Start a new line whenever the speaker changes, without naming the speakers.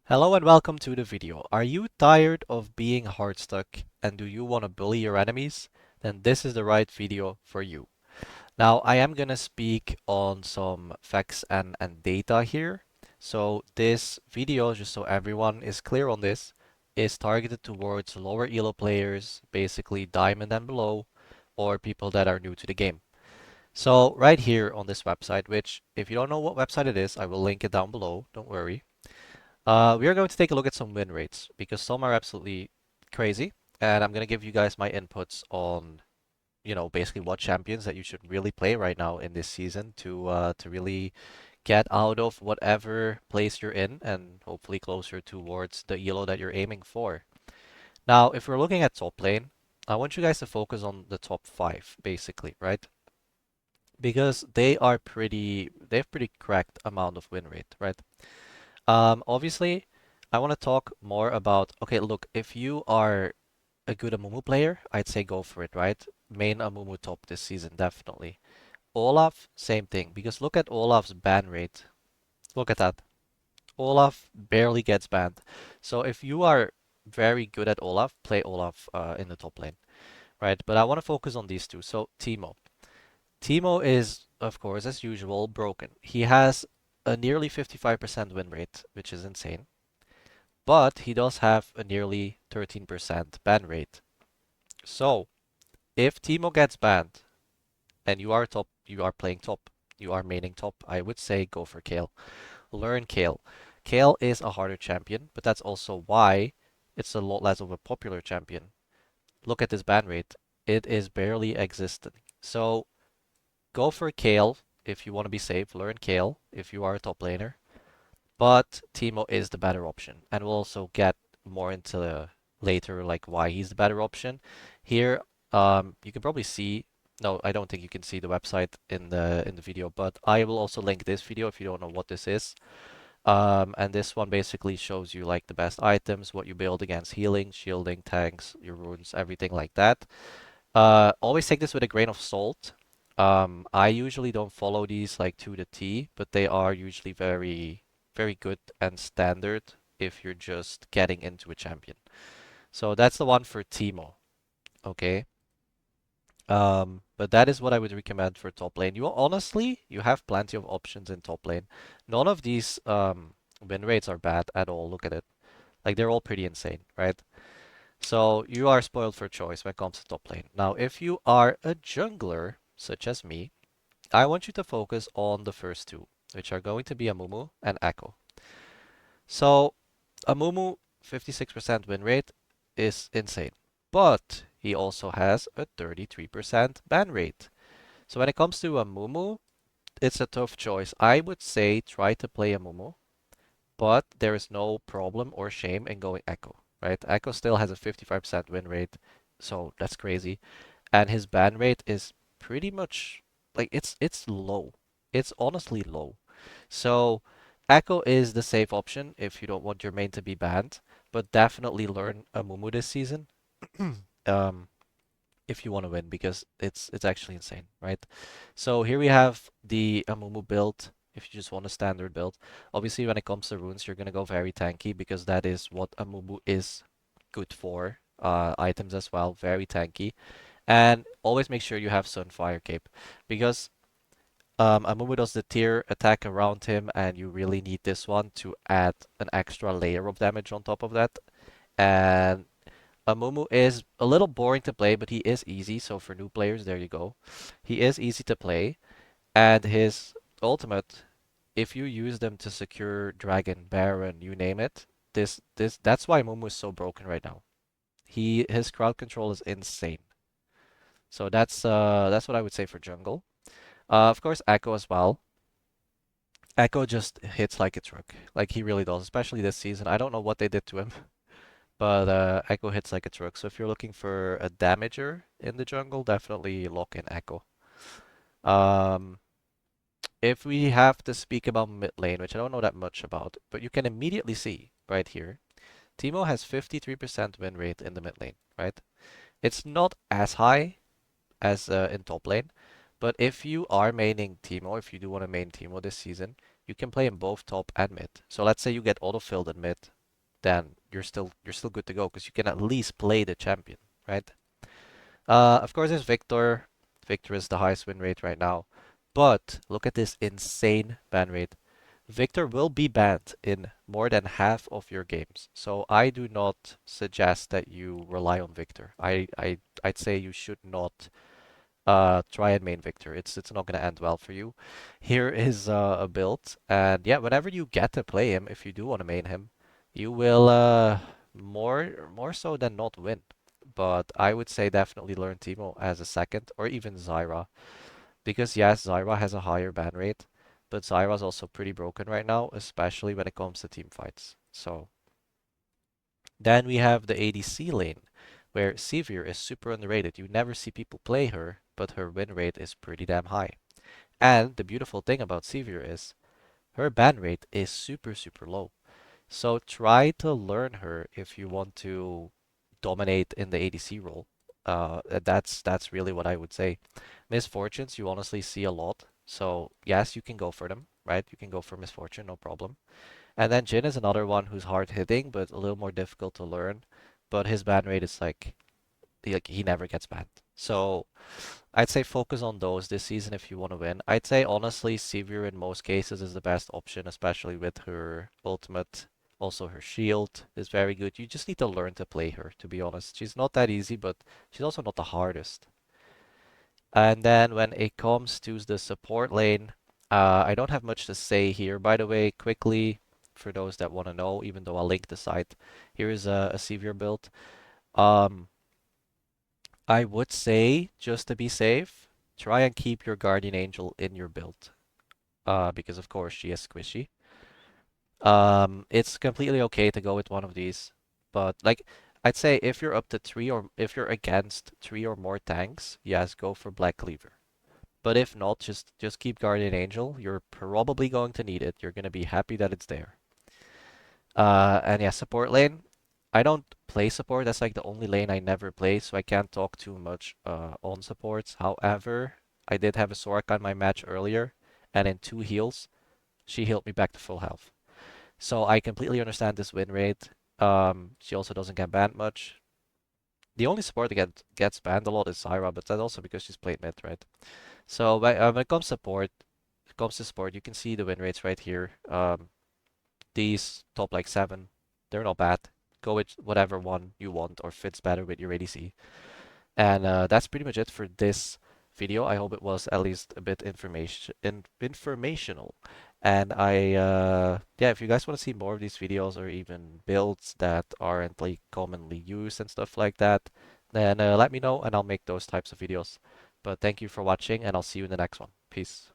Hello and welcome to the video. Are you tired of being hard stuck and do you want to bully your enemies? Then this is the right video for you. Now I am gonna speak on some facts and data here. So this video, just so everyone is clear on this, is targeted towards lower elo players, basically diamond and below, or people that are new to the game. So right here on this website, which if you don't know what website it is, I will link it down below, don't worry. We are going to take a look at some win rates because some are absolutely crazy, and I'm going to give you guys my inputs on, basically what champions that you should really play right now in this season to really get out of whatever place you're in and hopefully closer towards the elo that you're aiming for. Now, if we're looking at top lane, I want you guys to focus on the top five, basically, right? Because they have pretty correct amount of win rate, right? Obviously, I want to talk more about, okay, look, if you are a good Amumu player, I'd say go for it, right? Main Amumu top this season, definitely. Olaf, same thing, because look at Olaf's ban rate. Look at that. Olaf barely gets banned. So if you are very good at Olaf, play Olaf in the top lane, right? But I want to focus on these two. So Teemo. Teemo is, of course, as usual, broken. He has a nearly 55% win rate, which is insane. But he does have a nearly 13% ban rate. So, if Teemo gets banned and you are top, you are playing top, you are maining top, I would say go for Kayle. Learn Kayle. Kayle is a harder champion, but that's also why it's a lot less of a popular champion. Look at this ban rate. It is barely existing. So, go for Kayle if you want to be safe. Learn Kayle if you are a top laner. But Teemo is the better option, and we'll also get more into later like why he's the better option. Here, you can probably see. No, I don't think you can see the website in the video, but I will also link this video if you don't know what this is. And this one basically shows you like the best items, what you build against healing, shielding, tanks, your runes, everything like that. Always take this with a grain of salt. I usually don't follow these like to the T, but they are usually very, very good and standard if you're just getting into a champion. So that's the one for Teemo, okay? But that is what I would recommend for top lane. You have plenty of options in top lane. None of these win rates are bad at all. Look at it. Like they're all pretty insane, right? So you are spoiled for choice when it comes to top lane. Now, if you are a jungler, such as me, I want you to focus on the first two, which are going to be Amumu and Echo. So Amumu, 56% win rate is insane, but he also has a 33% ban rate. So when it comes to Amumu, it's a tough choice. I would say try to play Amumu, but there is no problem or shame in going Echo, right? Echo still has a 55% win rate, so that's crazy. And his ban rate is pretty much like it's low. It's honestly low. So Echo is the safe option if you don't want your main to be banned, but definitely learn Amumu this season. um, if you want to win because it's actually insane, right? So here we have the Amumu build. If you just want a standard build, obviously when it comes to runes, you're gonna go very tanky because that is what Amumu is good for. Items as well, very tanky. And always make sure you have Sunfire Cape because Amumu does the tier attack around him, and you really need this one to add an extra layer of damage on top of that. And Amumu is a little boring to play, but he is easy. So for new players, there you go. He is easy to play, and his ultimate, if you use them to secure Dragon, Baron, you name it, that's why Amumu is so broken right now. His crowd control is insane. So that's what I would say for jungle. Of course, Echo as well. Echo just hits like a truck. Like he really does, especially this season. I don't know what they did to him, but Echo hits like a truck. So if you're looking for a damager in the jungle, definitely lock in Echo. Um, if we have to speak about mid lane, which I don't know that much about, but you can immediately see right here, Teemo has 53% win rate in the mid lane, right? It's not as high as in top lane, but if you are maining Teemo, if you do want to main Teemo this season, you can play him both top and mid. So let's say you get autofilled in mid, then you're still good to go because you can at least play the champion, right? Of course, there's Victor. Victor is the highest win rate right now. But look at this insane ban rate. Victor will be banned in more than half of your games. So I do not suggest that you rely on Victor. I'd say you should not try and main Victor. It's not gonna end well for you. Here is a build, and yeah, whenever you get to play him, if you do want to main him, you will more so than not win. But I would say definitely learn Teemo as a second, or even Zyra, because yes, Zyra has a higher ban rate, but Zyra's also pretty broken right now, especially when it comes to team fights. So then we have the ADC lane, where Sivir is super underrated. You never see people play her, but her win rate is pretty damn high. And the beautiful thing about Sivir is her ban rate is super, super low. So try to learn her if you want to dominate in the ADC role. That's really what I would say. Miss Fortunes, you honestly see a lot. So yes, you can go for them, right? You can go for Miss Fortune, no problem. And then Jhin is another one who's hard hitting, but a little more difficult to learn. But his ban rate is like he never gets banned. So I'd say focus on those this season if you want to win. I'd say honestly, Sivir in most cases is the best option, especially with her ultimate. Also, her shield is very good. You just need to learn to play her, to be honest. She's not that easy, but she's also not the hardest. And then when it comes to the support lane, I don't have much to say here. By the way, quickly, for those that want to know, even though I'll link the site, here is a Sivir build. Um, I would say, just to be safe, try and keep your Guardian Angel in your build. Because of course she is squishy. It's completely okay to go with one of these, but like I'd say if you're up to three or if you're against three or more tanks, yes, go for Black Cleaver. But if not, just keep Guardian Angel. You're probably going to need it. You're gonna be happy that it's there. And yeah, support lane. I don't play support. That's like the only lane I never play, so I can't talk too much on supports. However, I did have a Soraka in my match earlier, and in 2 heals, she healed me back to full health. So I completely understand this win rate. She also doesn't get banned much. The only support that gets banned a lot is Zyra, but that's also because she's played mid, right? So when it comes to support, you can see the win rates right here. These top like 7, they're not bad. Go with whatever one you want or fits better with your ADC. And that's pretty much it for this video. I hope it was at least a bit informational. And yeah, if you guys want to see more of these videos or even builds that aren't like commonly used and stuff like that, then let me know and I'll make those types of videos. But thank you for watching and I'll see you in the next one. Peace.